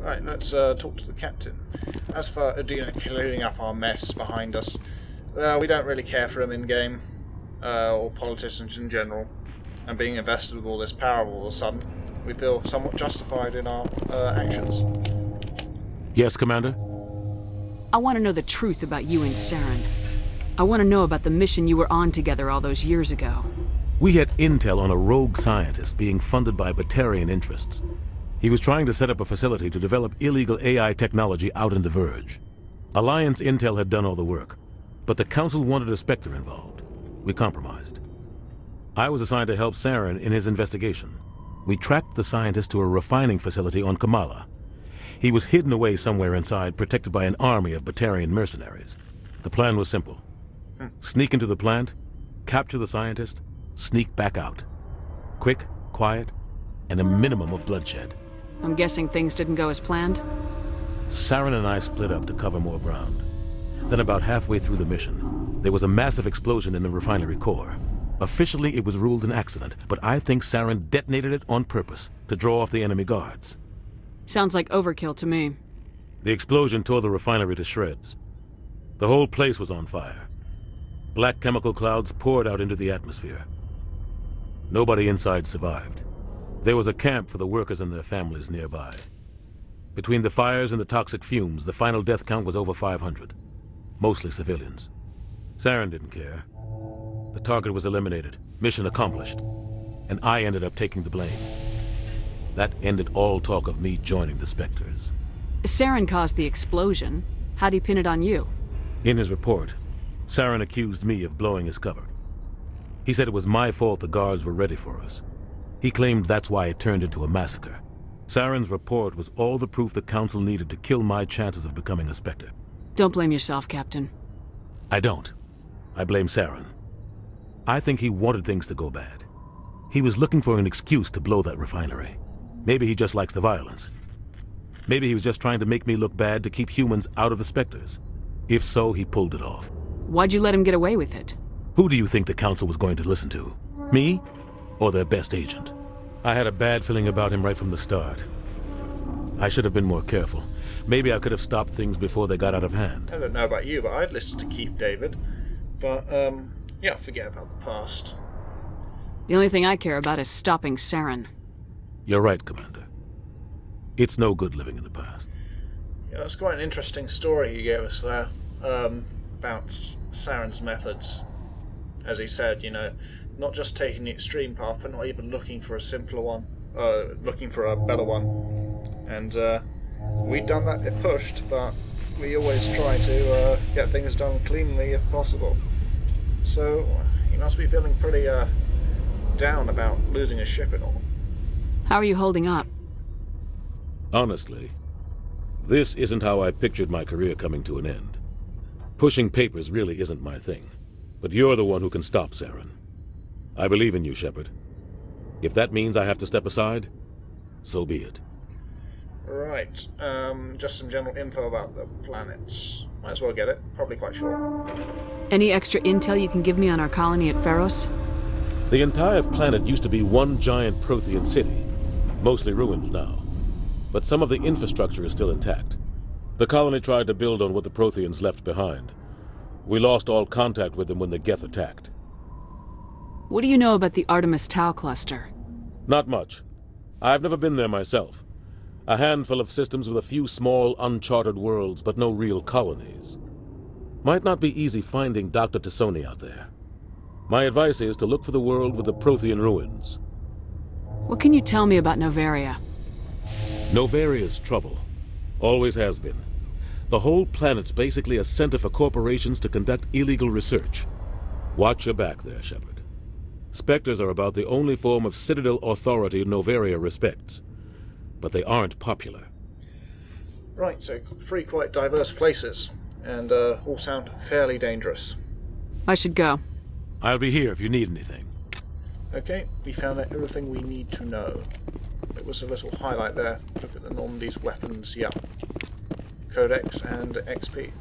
Right, let's talk to the captain. As for Adina clearing up our mess behind us, we don't really care for him in-game, or politicians in general, and being invested with all this power all of a sudden, we feel somewhat justified in our actions. Yes, Commander? I want to know the truth about you and Saren. I want to know about the mission you were on together all those years ago. We had intel on a rogue scientist being funded by Batarian interests. He was trying to set up a facility to develop illegal AI technology out in the Verge. Alliance intel had done all the work, but the Council wanted a Spectre involved. We compromised. I was assigned to help Saren in his investigation. We tracked the scientist to a refining facility on Kamala. He was hidden away somewhere inside, protected by an army of Batarian mercenaries. The plan was simple. Sneak into the plant, capture the scientist, sneak back out. Quick, quiet, and a minimum of bloodshed. I'm guessing things didn't go as planned? Saren and I split up to cover more ground. Then about halfway through the mission, there was a massive explosion in the refinery core. Officially, it was ruled an accident, but I think Saren detonated it on purpose to draw off the enemy guards. Sounds like overkill to me. The explosion tore the refinery to shreds. The whole place was on fire. Black chemical clouds poured out into the atmosphere. Nobody inside survived. There was a camp for the workers and their families nearby. Between the fires and the toxic fumes, the final death count was over 500. Mostly civilians. Saren didn't care. The target was eliminated, mission accomplished, and I ended up taking the blame. That ended all talk of me joining the Spectres. Saren caused the explosion. How'd he pin it on you? In his report, Saren accused me of blowing his cover. He said it was my fault the guards were ready for us. He claimed that's why it turned into a massacre. Saren's report was all the proof the Council needed to kill my chances of becoming a Spectre. Don't blame yourself, Captain. I don't. I blame Saren. I think he wanted things to go bad. He was looking for an excuse to blow that refinery. Maybe he just likes the violence. Maybe he was just trying to make me look bad to keep humans out of the Spectres. If so, he pulled it off. Why'd you let him get away with it? Who do you think the Council was going to listen to? Me? Or their best agent? I had a bad feeling about him right from the start. I should have been more careful. Maybe I could have stopped things before they got out of hand. I don't know about you, but I'd listen to Keith David. But, yeah, forget about the past. The only thing I care about is stopping Saren. You're right, Commander. It's no good living in the past. Yeah, that's quite an interesting story you gave us there, about Saren's methods. As he said, you know, not just taking the extreme path, but not even looking for a simpler one, looking for a better one. And we'd done that if pushed, but we always try to get things done cleanly if possible. So he must be feeling pretty down about losing his ship and all. How are you holding up? Honestly, this isn't how I pictured my career coming to an end. Pushing papers really isn't my thing. But you're the one who can stop Saren. I believe in you, Shepard. If that means I have to step aside, so be it. Right, just some general info about the planets. Might as well get it, probably quite sure. Any extra intel you can give me on our colony at Pharos? The entire planet used to be one giant Prothean city, mostly ruins now. But some of the infrastructure is still intact. The colony tried to build on what the Protheans left behind. We lost all contact with them when the Geth attacked. What do you know about the Artemis Tau cluster? Not much. I've never been there myself. A handful of systems with a few small, uncharted worlds, but no real colonies. Might not be easy finding Dr. Tassoni out there. My advice is to look for the world with the Prothean ruins. What can you tell me about Novaria? Novaria's trouble. Always has been. The whole planet's basically a center for corporations to conduct illegal research. Watch your back there, Shepard. Spectres are about the only form of Citadel authority Novaria respects. But they aren't popular. Right, so 3 quite diverse places, and all sound fairly dangerous. I should go. I'll be here if you need anything. Okay, we found out everything we need to know. It was a little highlight there. Look at the Normandy's weapons, yeah. Codex and XP.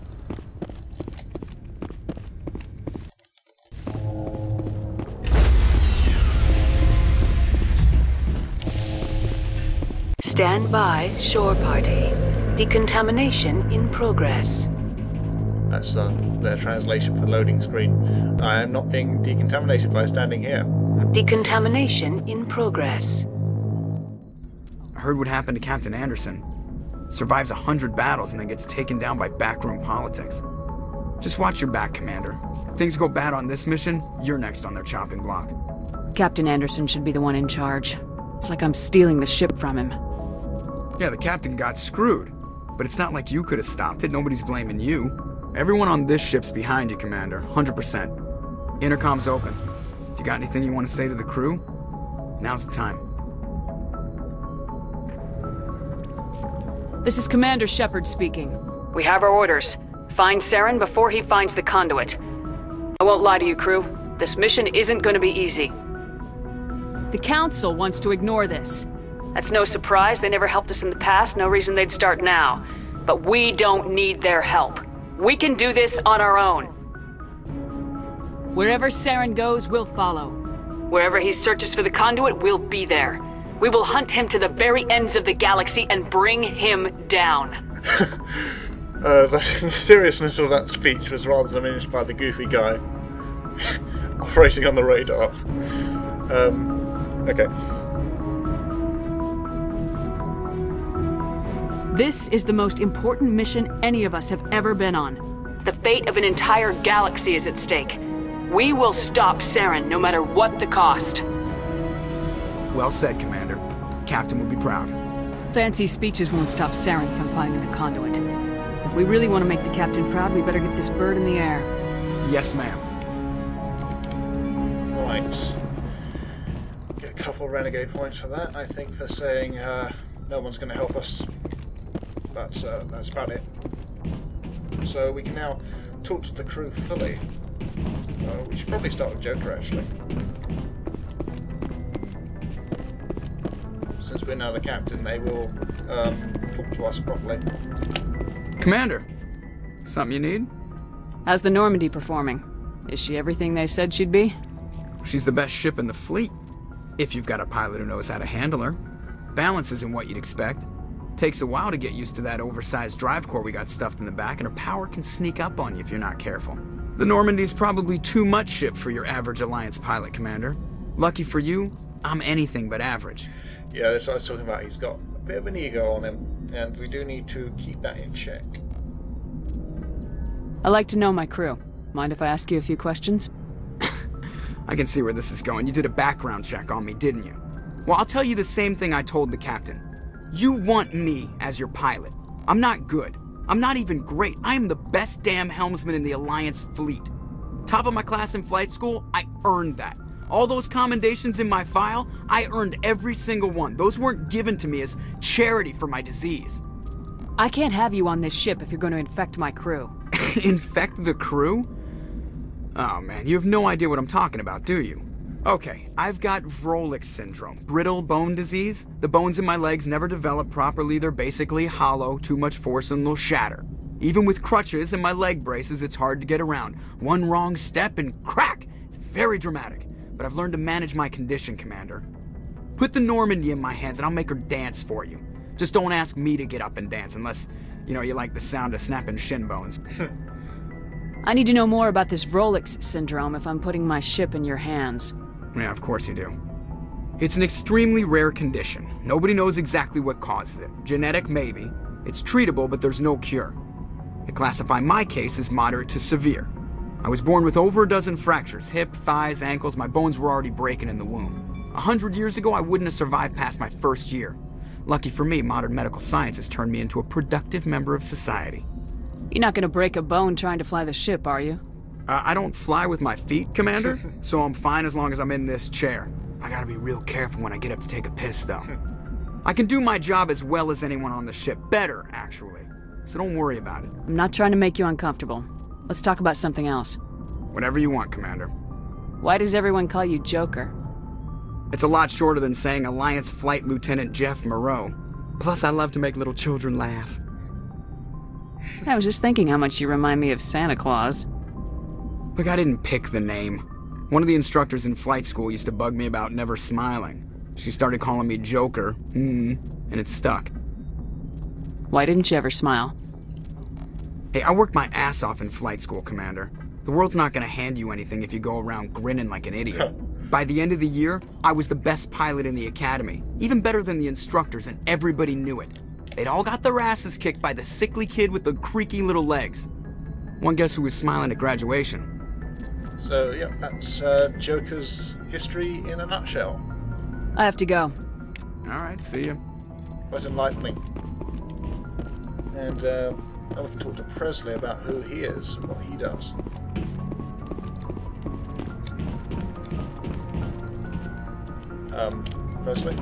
Stand by, shore party. Decontamination in progress. That's their translation for loading screen. I am not being decontaminated by standing here. Decontamination in progress. I heard what happened to Captain Anderson. Survives 100 battles and then gets taken down by backroom politics. Just watch your back, Commander. If things go bad on this mission, you're next on their chopping block. Captain Anderson should be the one in charge. It's like I'm stealing the ship from him. Yeah, the captain got screwed. But it's not like you could have stopped it. Nobody's blaming you. Everyone on this ship's behind you, Commander. 100%. Intercom's open. If you got anything you want to say to the crew, now's the time. This is Commander Shepard speaking. We have our orders. Find Saren before he finds the conduit. I won't lie to you, crew. This mission isn't going to be easy. The Council wants to ignore this. That's no surprise. They never helped us in the past. No reason they'd start now. But we don't need their help. We can do this on our own. Wherever Saren goes, we'll follow. Wherever he searches for the conduit, we'll be there. We will hunt him to the very ends of the galaxy and bring him down. The seriousness of that speech was rather diminished by the goofy guy operating on the radar. Okay. This is the most important mission any of us have ever been on. The fate of an entire galaxy is at stake. We will stop Saren no matter what the cost. Well said, Commander. Captain will be proud. Fancy speeches won't stop Saren from finding the conduit. If we really want to make the captain proud, we better get this bird in the air. Yes, ma'am. Right. Get a couple renegade points for that, I think, for saying no one's going to help us. But that's about it. So we can now talk to the crew fully. We should probably start with Joker, actually. Since we're now the captain, they will talk to us properly. Commander, something you need? How's the Normandy performing? Is she everything they said she'd be? She's the best ship in the fleet. If you've got a pilot who knows how to handle her. Balance isn't what you'd expect. Takes a while to get used to that oversized drive core we got stuffed in the back, and her power can sneak up on you if you're not careful. The Normandy's probably too much ship for your average Alliance pilot, Commander. Lucky for you, I'm anything but average. Yeah, that's what I was talking about. He's got a bit of an ego on him, and we do need to keep that in check. I like to know my crew. Mind if I ask you a few questions? I can see where this is going. You did a background check on me, didn't you? Well, I'll tell you the same thing I told the captain. You want me as your pilot. I'm not good. I'm not even great. I am the best damn helmsman in the Alliance fleet. Top of my class in flight school, I earned that. All those commendations in my file, I earned every single one. Those weren't given to me as charity for my disease. I can't have you on this ship if you're going to infect my crew. Infect the crew? Oh man, you have no idea what I'm talking about, do you? Okay, I've got Vrolik syndrome, brittle bone disease. The bones in my legs never develop properly. They're basically hollow, too much force and they'll shatter. Even with crutches and my leg braces, it's hard to get around. One wrong step and crack! It's very dramatic. But I've learned to manage my condition, Commander. Put the Normandy in my hands and I'll make her dance for you. Just don't ask me to get up and dance unless, you know, you like the sound of snapping shin bones. I need to know more about this Vrolik syndrome if I'm putting my ship in your hands. Yeah, of course you do. It's an extremely rare condition. Nobody knows exactly what causes it. Genetic, maybe. It's treatable, but there's no cure. They classify my case as moderate to severe. I was born with over a dozen fractures, hip, thighs, ankles. My bones were already breaking in the womb. 100 years ago, I wouldn't have survived past my first year. Lucky for me, modern medical science has turned me into a productive member of society. You're not going to break a bone trying to fly the ship, are you? I don't fly with my feet, Commander, so I'm fine as long as I'm in this chair. I gotta be real careful when I get up to take a piss, though. I can do my job as well as anyone on the ship. Better, actually. So don't worry about it. I'm not trying to make you uncomfortable. Let's talk about something else. Whatever you want, Commander. Why does everyone call you Joker? It's a lot shorter than saying Alliance Flight Lieutenant Jeff Moreau. Plus, I love to make little children laugh. I was just thinking how much you remind me of Santa Claus. Look, I didn't pick the name. One of the instructors in flight school used to bug me about never smiling. She started calling me Joker, and it stuck. Why didn't you ever smile? Hey, I worked my ass off in flight school, Commander. The world's not gonna hand you anything if you go around grinning like an idiot. By the end of the year, I was the best pilot in the academy, even better than the instructors, and everybody knew it. They'd all got their asses kicked by the sickly kid with the creaky little legs. One guess who was smiling at graduation? So, yeah, that's Joker's history in a nutshell. I have to go. Alright, see ya. Quite enlightening. And now we can talk to Presley about who he is and what he does. Presley?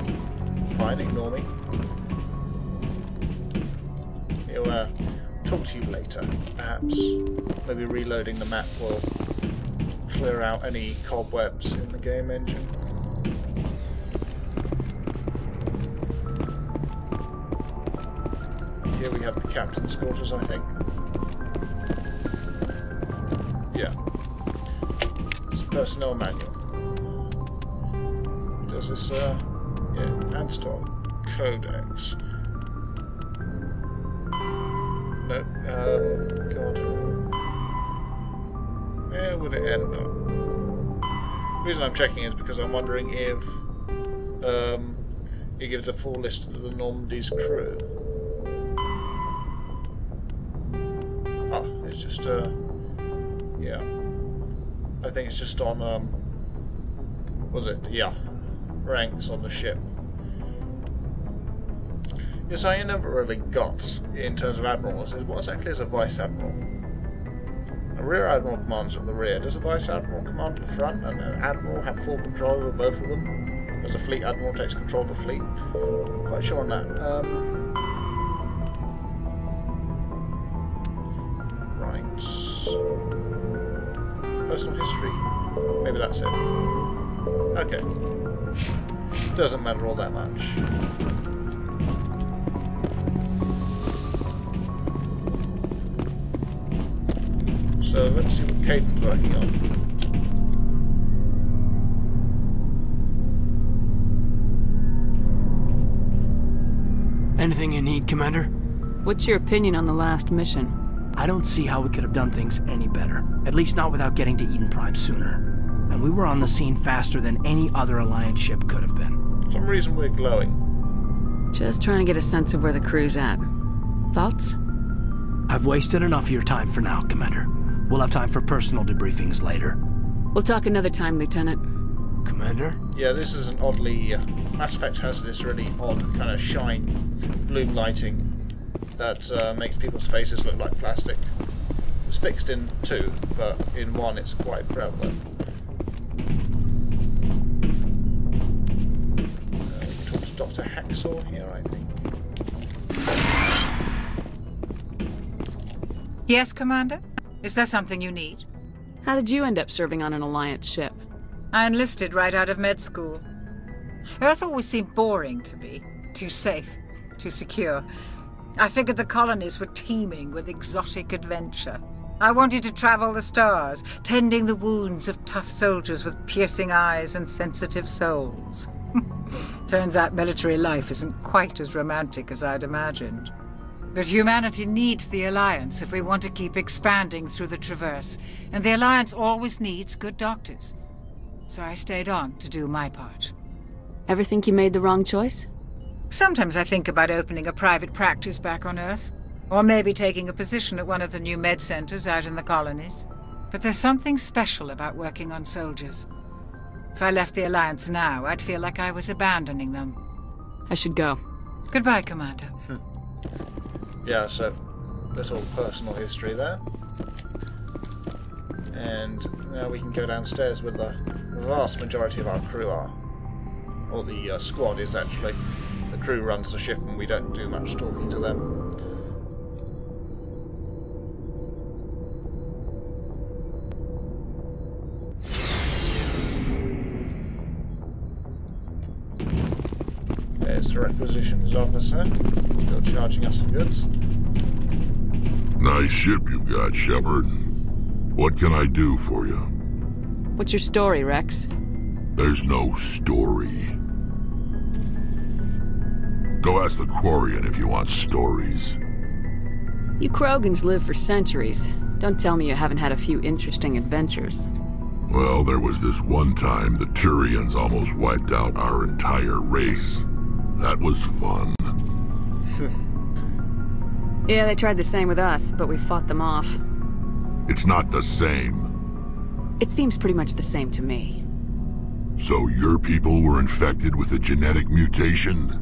Fine, ignore me. He'll talk to you later, perhaps. Maybe reloading the map will clear out any cobwebs in the game engine. And here we have the captain's quarters, I think. Yeah. It's personnel manual. Does this, yeah, add stock, codex. No, God. Where would it end up? The reason I'm checking is because I'm wondering if it gives a full list of the Normandy's crew. Ah, it's just, yeah. I think it's just on, was it? Yeah. Ranks on the ship. Yes, I never really got, in terms of admirals, is what exactly is a vice admiral? A rear admiral commands at the rear. Does a vice admiral command at the front, and an admiral have full control over both of them? As the fleet admiral takes control of the fleet? I'm quite sure on that. Right. Personal history. Maybe that's it. Okay. Doesn't matter all that much. So let's see what Caden's working on. Anything you need, Commander? What's your opinion on the last mission? I don't see how we could have done things any better. At least not without getting to Eden Prime sooner. And we were on the scene faster than any other Alliance ship could have been. For some reason we're glowing. Just trying to get a sense of where the crew's at. Thoughts? I've wasted enough of your time for now, Commander. We'll have time for personal debriefings later. We'll talk another time, Lieutenant. Commander? Yeah, this is an oddly... Mass Effect has this really odd kind of shine, bloom lighting that makes people's faces look like plastic. It's fixed in 2, but in 1 it's quite prevalent. We can talk to Dr. Hacksaw here, I think. Yes, Commander? Is there something you need? How did you end up serving on an Alliance ship? I enlisted right out of med school. Earth always seemed boring to me. Too safe, too secure. I figured the colonies were teeming with exotic adventure. I wanted to travel the stars, tending the wounds of tough soldiers with piercing eyes and sensitive souls. Turns out military life isn't quite as romantic as I'd imagined. But humanity needs the Alliance if we want to keep expanding through the Traverse, and the Alliance always needs good doctors. So I stayed on to do my part. Ever think you made the wrong choice? Sometimes I think about opening a private practice back on Earth, or maybe taking a position at one of the new med centers out in the colonies. But there's something special about working on soldiers. If I left the Alliance now, I'd feel like I was abandoning them. I should go. Goodbye, Commander. Yeah, so little personal history there. And now we can go downstairs with the vast majority of our crew are. Or the squad is actually. The crew runs the ship and we don't do much talking to them. There's the requisitions officer, still charging us some goods. Nice ship you've got, Shepard. What can I do for you? What's your story, Rex? There's no story. Go ask the Quarian if you want stories. You Krogans live for centuries. Don't tell me you haven't had a few interesting adventures. Well, there was this one time the Turians almost wiped out our entire race. That was fun. Yeah, they tried the same with us, but we fought them off. It's not the same. It seems pretty much the same to me. So your people were infected with a genetic mutation?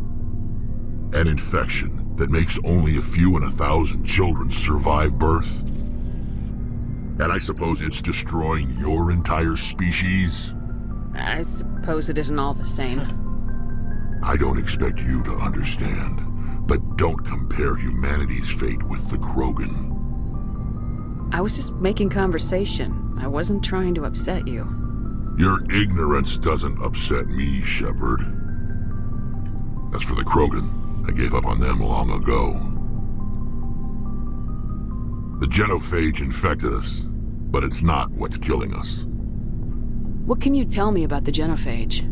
An infection that makes only a few in 1,000 children survive birth? And I suppose it's destroying your entire species? I suppose it isn't all the same. I don't expect you to understand, but don't compare humanity's fate with the Krogan. I was just making conversation. I wasn't trying to upset you. Your ignorance doesn't upset me, Shepard. As for the Krogan, I gave up on them long ago. The genophage infected us, but it's not what's killing us. What can you tell me about the genophage?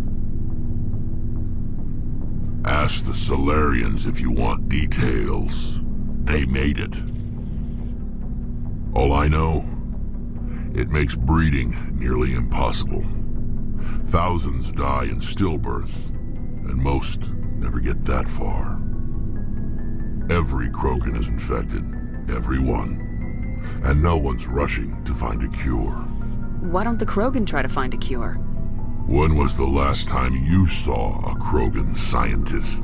Ask the Solarians if you want details. They made it. All I know, it makes breeding nearly impossible. Thousands die in stillbirth, and most never get that far. Every Krogan is infected, every one. And no one's rushing to find a cure. Why don't the Krogan try to find a cure? When was the last time you saw a Krogan scientist?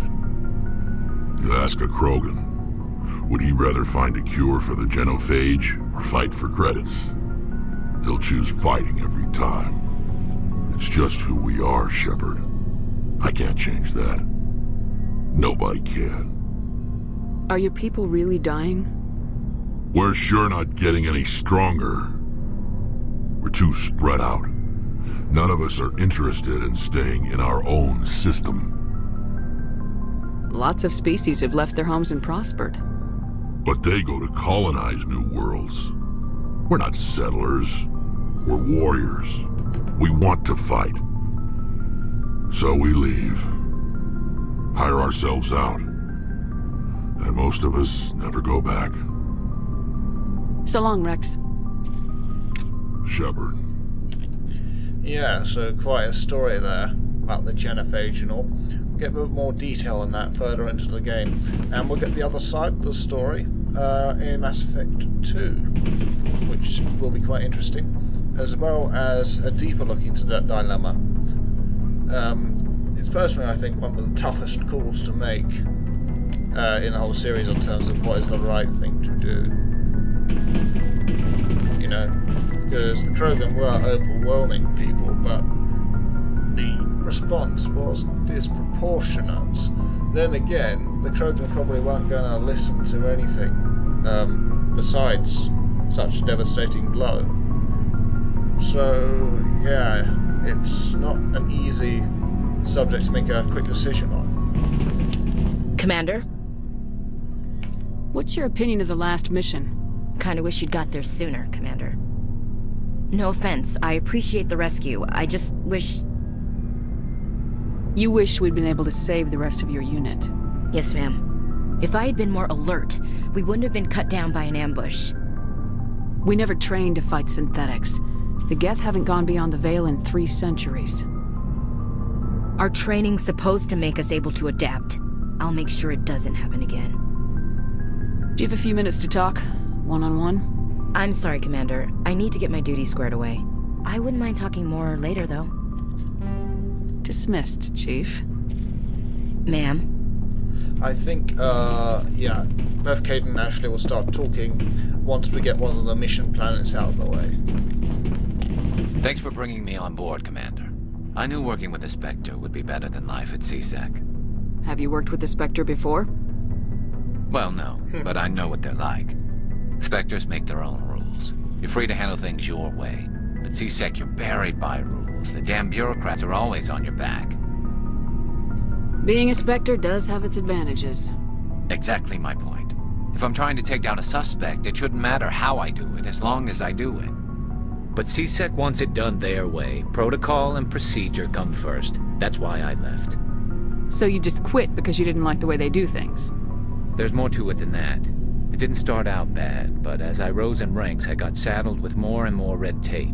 You ask a Krogan, would he rather find a cure for the genophage or fight for credits? He'll choose fighting every time. It's just who we are, Shepard. I can't change that. Nobody can. Are your people really dying? We're sure not getting any stronger. We're too spread out. None of us are interested in staying in our own system. Lots of species have left their homes and prospered. But they go to colonize new worlds. We're not settlers. We're warriors. We want to fight. So we leave. Hire ourselves out. And most of us never go back. So long, Rex. Shepard. Yeah, so quite a story there about the genophage and all. We'll get a bit more detail on that further into the game. And we'll get the other side of the story in Mass Effect 2, which will be quite interesting, as well as a deeper look into that dilemma. It's personally, I think, one of the toughest calls to make in the whole series in terms of what is the right thing to do. You know, because the Krogan were overwhelming people, but the response was disproportionate. Then again, the Krogan probably weren't going to listen to anything besides such a devastating blow. So, yeah, it's not an easy subject to make a quick decision on. Commander? What's your opinion of the last mission? Kinda wish you'd got there sooner, Commander. No offense, I appreciate the rescue. I just wish... You wish we'd been able to save the rest of your unit. Yes, ma'am. If I had been more alert, we wouldn't have been cut down by an ambush. We never trained to fight synthetics. The Geth haven't gone beyond the Veil in 3 centuries. Our training's supposed to make us able to adapt. I'll make sure it doesn't happen again. Do you have a few minutes to talk? One-on-one? I'm sorry, Commander. I need to get my duties squared away. I wouldn't mind talking more later, though. Dismissed, Chief. Ma'am? I think, yeah, both Cade and Ashley will start talking once we get one of the mission planets out of the way. Thanks for bringing me on board, Commander. I knew working with the Spectre would be better than life at CSEC. Have you worked with the Spectre before? Well, no, but I know what they're like. Spectres make their own rules. You're free to handle things your way. At CSEC, you're buried by rules. The damn bureaucrats are always on your back. Being a Spectre does have its advantages. Exactly my point. If I'm trying to take down a suspect, it shouldn't matter how I do it, as long as I do it. But CSEC wants it done their way. Protocol and procedure come first. That's why I left. So you just quit because you didn't like the way they do things? There's more to it than that. It didn't start out bad, but as I rose in ranks, I got saddled with more and more red tape.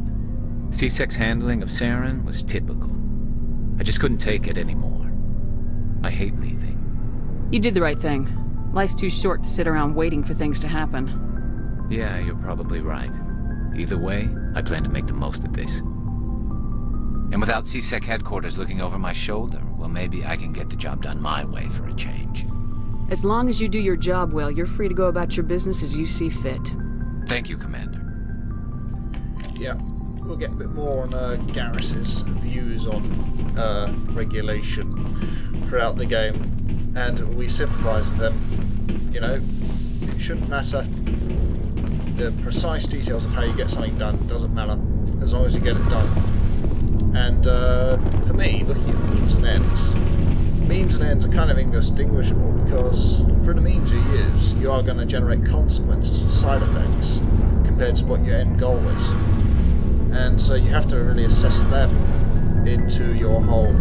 C-Sec's handling of Saren was typical. I just couldn't take it anymore. I hate leaving. You did the right thing. Life's too short to sit around waiting for things to happen. Yeah, you're probably right. Either way, I plan to make the most of this. And without C-Sec headquarters looking over my shoulder, well, maybe I can get the job done my way for a change. As long as you do your job well, you're free to go about your business as you see fit. Thank you, Commander. Yeah, we'll get a bit more on Garrus's views on regulation throughout the game, and we sympathise with them. You know, it shouldn't matter. The precise details of how you get something done doesn't matter, as long as you get it done. And for me, looking at means and ends are kind of indistinguishable, because through the means you use, you are going to generate consequences and side effects compared to what your end goal is. And so you have to really assess them into your whole,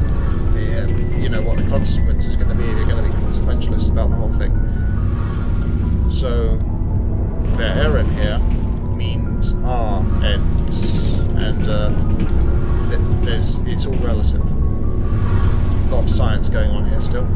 you know, what the consequence is going to be if you're going to be consequentialist about the whole thing. So, their errand here means are ends, and it's all relative. A lot of science going on here still.